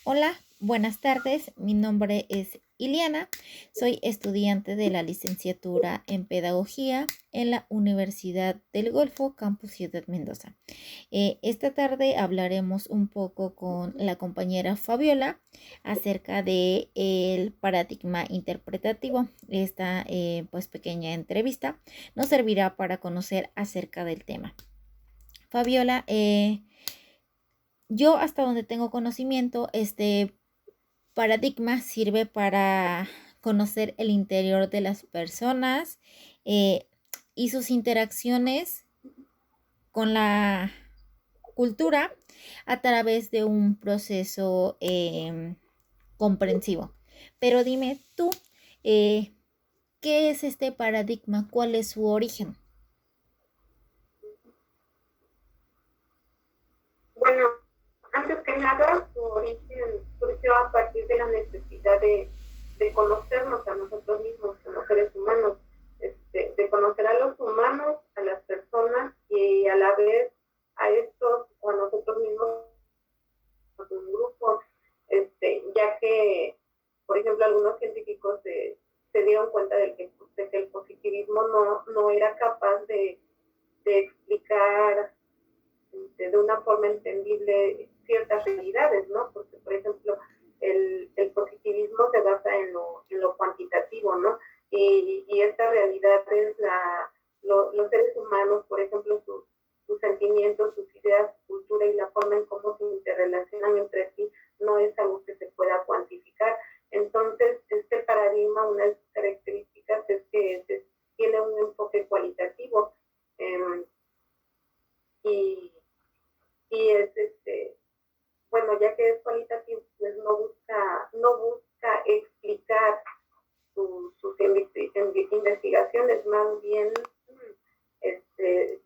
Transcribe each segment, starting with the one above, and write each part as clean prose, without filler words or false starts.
Hola, buenas tardes. Mi nombre es Iliana. Soy estudiante de la licenciatura en Pedagogía en la Universidad del Golfo, Campus Ciudad Mendoza. Esta tarde hablaremos un poco con la compañera Fabiola acerca de el paradigma interpretativo. Esta pues pequeña entrevista nos servirá para conocer acerca del tema. Fabiola, yo hasta donde tengo conocimiento, este paradigma sirve para conocer el interior de las personas eh, y sus interacciones con la cultura a través de un proceso comprensivo. Pero dime tú, eh, ¿qué es este paradigma? ¿Cuál es su origen? Bueno, antes que nada, su origen surgió a partir de la necesidad de conocernos a nosotros mismos como seres humanos, de conocer a los humanos, a las personas y a la vez a estos o a nosotros mismos como un grupo, ya que, por ejemplo, algunos científicos se dieron cuenta de que el positivismo no era capaz de explicar de una forma entendible ciertas realidades, ¿no? Porque, por ejemplo, el positivismo se basa en lo cuantitativo, ¿no? Y esta realidad es los seres humanos, por ejemplo, sus sentimientos, sus ideas, su cultura y la forma en cómo se interrelacionan entre sí, no es algo que se pueda cuantificar. Entonces, este paradigma, una de sus características es que tiene un enfoque cualitativo. Eh, y, y es bueno, ya que es cualitativo, pues no busca explicar sus investigaciones, más bien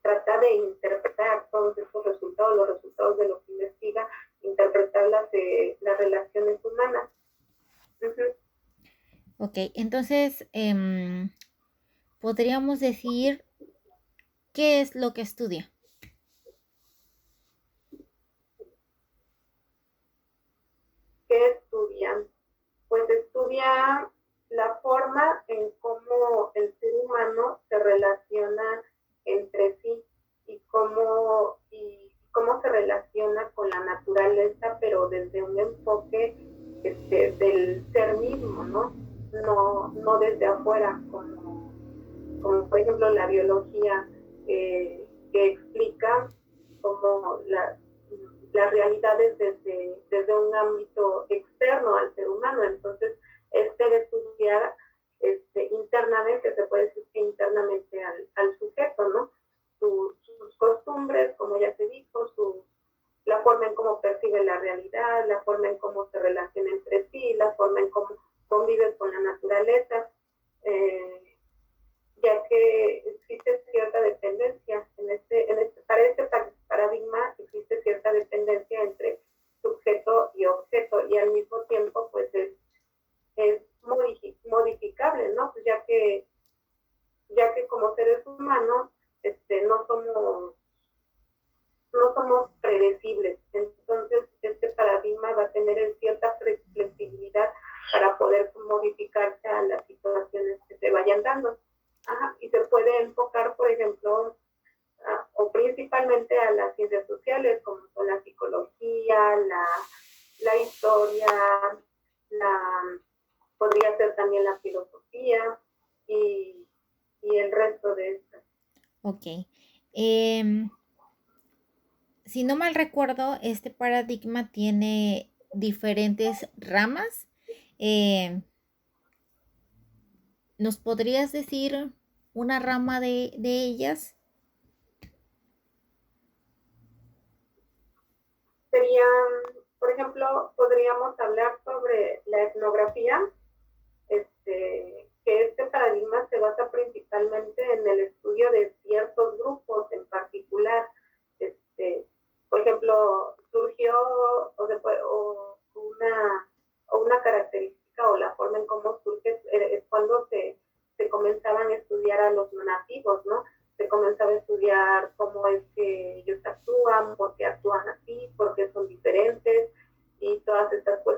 trata de interpretar todos estos resultados, los resultados de lo que investiga, interpretar las relaciones humanas. Uh-huh. Ok, entonces podríamos decir qué es lo que estudia. ¿Qué estudian? Pues estudia la forma en cómo el ser humano se relaciona entre sí y cómo se relaciona con la naturaleza, pero desde un enfoque del ser mismo, ¿no? No desde afuera, como por ejemplo la biología que explica cómo las realidades desde un ámbito externo al ser humano. Entonces, de estudiar internamente, se puede decir que internamente al sujeto, ¿no? Sus costumbres, como ya se dijo, la forma en cómo percibe la realidad, la forma en cómo se relaciona entre sí, la forma en cómo convive con la naturaleza. Eh, ya que existe cierta dependencia para este paradigma existe cierta dependencia entre sujeto y objeto y al mismo tiempo pues es modificable, ¿no? Pues ya que como seres humanos no somos predecibles, entonces este paradigma va a tener cierta flexibilidad para poder modificarse a las situaciones que se vayan dando. Ajá, y se puede enfocar, por ejemplo, o principalmente a las ciencias sociales, como son la psicología, la historia, la, podría ser también la filosofía y, y el resto de estas. Ok. Em, si no mal recuerdo, este paradigma tiene diferentes ramas. Eh, ¿Nos podrías decir una rama de ellas? Serían, por ejemplo, podríamos hablar sobre la etnografía, que este paradigma se basa principalmente en el estudio de ciertos grupos en particular. Este, por ejemplo, surgió o una característica o la forma en cómo surge es cuando se comenzaban a estudiar a los nativos, ¿no? Se comenzaba a estudiar cómo es que ellos actúan, por qué actúan así, por qué son diferentes y todas estas cuestiones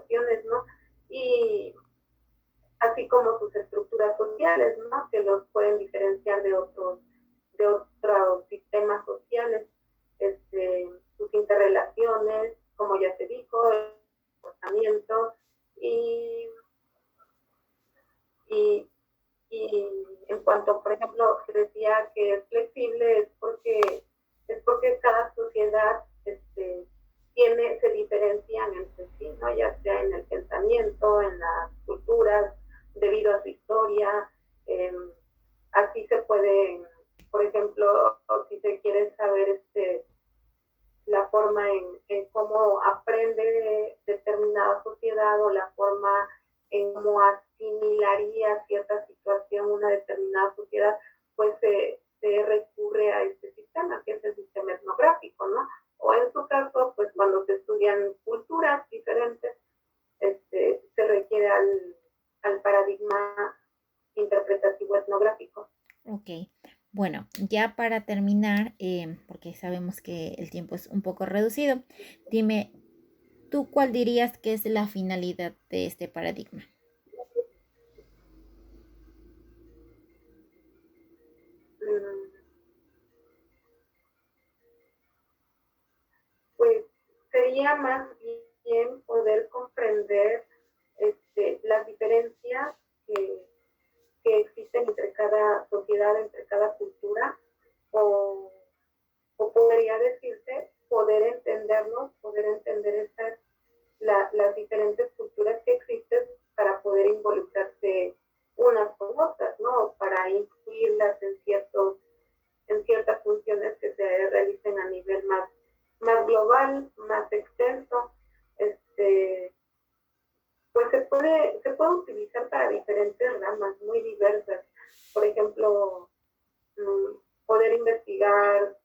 también se diferencian entre sí, ¿no? Ya sea en el pensamiento, en las culturas, debido a su historia. Así se puede, por ejemplo, si se quiere saber la forma en cómo aprende determinada sociedad o la forma en cómo asimilaría cierta situación una determinada sociedad, pues se recurre a este sistema, que es el sistema etnográfico, ¿no? O en su caso, pues cuando se estudian culturas diferentes, se requiere al paradigma interpretativo etnográfico. Ok, bueno, ya para terminar, porque sabemos que el tiempo es un poco reducido, dime, ¿tú cuál dirías que es la finalidad de este paradigma? Pues sería más bien poder comprender las diferencias que existen entre cada sociedad, entre cada cultura, o, o podría decirse poder entendernos, poder entender las diferentes culturas que existen para poder involucrarse unas con otras, ¿no? Para incluirlas en ciertas funciones que se realicen a nivel más global, más extenso. Pues se puede utilizar para diferentes ramas muy diversas. Por ejemplo, poder investigar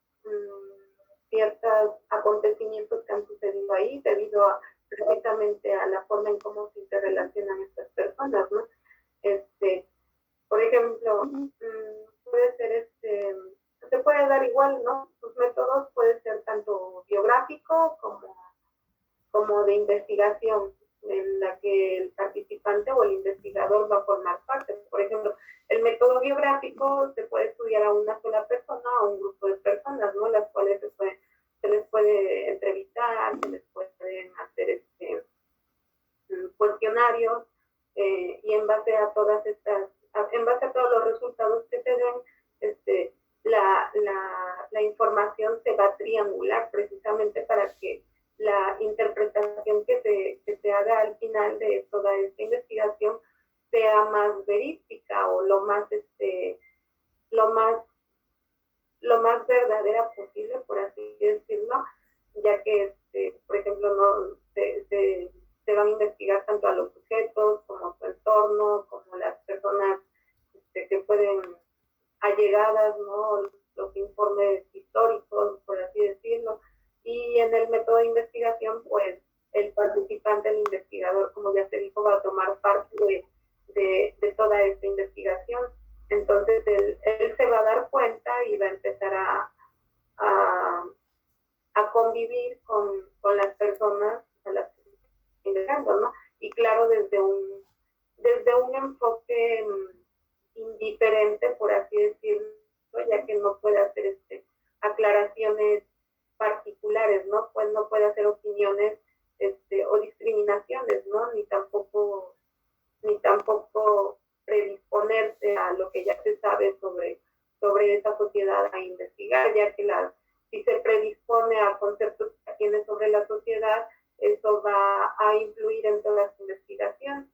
ciertos acontecimientos que han sucedido ahí debido precisamente a la forma en cómo se interrelacionan estas personas, ¿no? Por ejemplo, puede ser se puede dar igual, ¿no? Sus métodos pueden ser tanto biográfico como de investigación, en la que el participante o el investigador va a formar parte. Por ejemplo, el método biográfico se puede estudiar a una sola persona o a un grupo de personas, ¿no? Las cuales se les puede entrevistar, se les pueden hacer cuestionarios, y en base a en base a todos los resultados que se den, la información se va a triangular precisamente para que la interpretación que se haga al final de toda esta investigación sea más verídica o lo más, lo más verdadera posible, por así decirlo, ya que, por ejemplo, no se van a investigar tanto a los sujetos como su entorno, como las personas que pueden allegadas, ¿no? Los informes históricos, por así decirlo. Y en el método de investigación, pues el participante, el investigador, como ya se dijo, va a tomar parte de toda esta investigación. Entonces él se va a dar cuenta y va a empezar a convivir con las personas a las que está investigando, ¿no? Y claro, desde un enfoque indiferente, por así decirlo, ya que no puede hacer aclaraciones particulares, ¿no? Pues no puede hacer opiniones o discriminaciones, ¿no? Ni tampoco predisponerse a lo que ya se sabe sobre esa sociedad a investigar, ya que si se predispone a conceptos que tiene sobre la sociedad, eso va a influir en toda su investigación.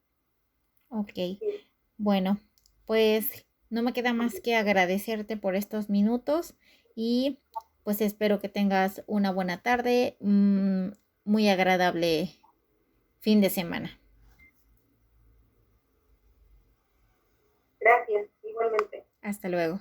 Ok, Sí. bueno, pues no me queda más que agradecerte por estos minutos y pues espero que tengas una buena tarde, muy agradable fin de semana. Gracias, igualmente. Hasta luego.